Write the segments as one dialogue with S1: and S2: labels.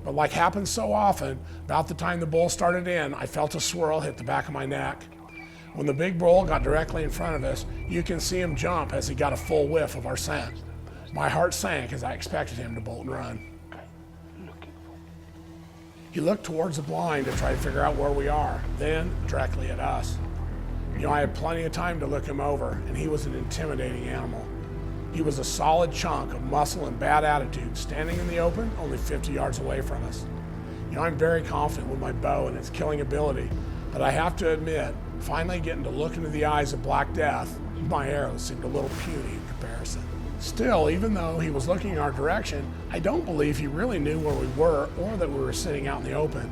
S1: But like happens so often, about the time the bull started in, I felt a swirl hit the back of my neck. When the big bull got directly in front of us, you can see him jump as he got a full whiff of our scent. My heart sank as I expected him to bolt and run. He looked towards the blind to try to figure out where we are, then directly at us. I had plenty of time to look him over, and he was an intimidating animal. He was a solid chunk of muscle and bad attitude, standing in the open only 50 yards away from us. I'm very confident with my bow and its killing ability, but I have to admit, finally getting to look into the eyes of Black Death, my arrows seemed a little puny in comparison. Still, even though he was looking in our direction, I don't believe he really knew where we were or that we were sitting out in the open.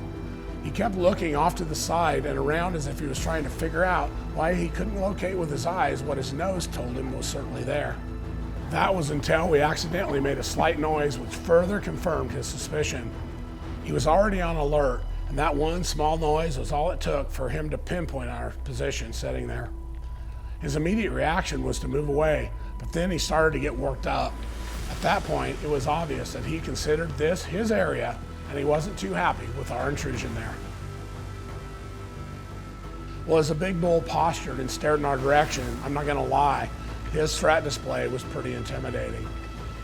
S1: He kept looking off to the side and around as if he was trying to figure out why he couldn't locate with his eyes what his nose told him was certainly there. That was until we accidentally made a slight noise which further confirmed his suspicion. He was already on alert, and that one small noise was all it took for him to pinpoint our position sitting there. His immediate reaction was to move away, but then he started to get worked up. At that point, it was obvious that he considered this his area, and he wasn't too happy with our intrusion there. Well, as the big bull postured and stared in our direction, I'm not gonna lie, his threat display was pretty intimidating.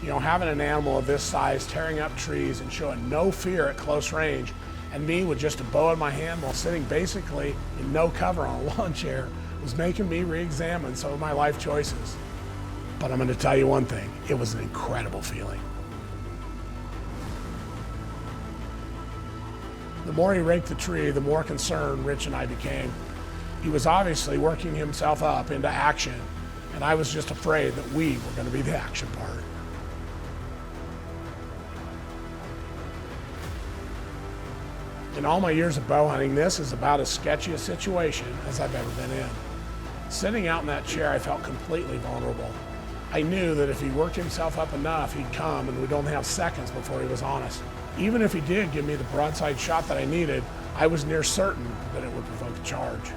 S1: Having an animal of this size tearing up trees and showing no fear at close range, and me with just a bow in my hand while sitting basically in no cover on a lawn chair, was making me re-examine some of my life choices. But I'm gonna tell you one thing, it was an incredible feeling. The more he raked the tree, the more concerned Rich and I became. He was obviously working himself up into action, and I was just afraid that we were going to be the action part. In all my years of bow hunting, this is about as sketchy a situation as I've ever been in. Sitting out in that chair, I felt completely vulnerable. I knew that if he worked himself up enough, he'd come, and we'd only have seconds before he was on us. Even if he did give me the broadside shot that I needed, I was near certain that it would provoke a charge.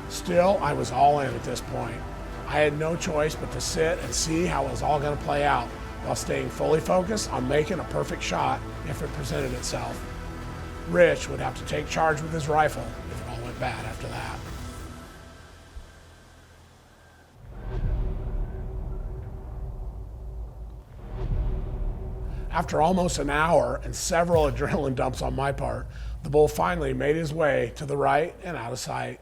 S1: Still, I was all in at this point. I had no choice but to sit and see how it was all going to play out, while staying fully focused on making a perfect shot if it presented itself. Rich would have to take charge with his rifle if it all went bad after that. After almost an hour and several adrenaline dumps on my part, the bull finally made his way to the right and out of sight.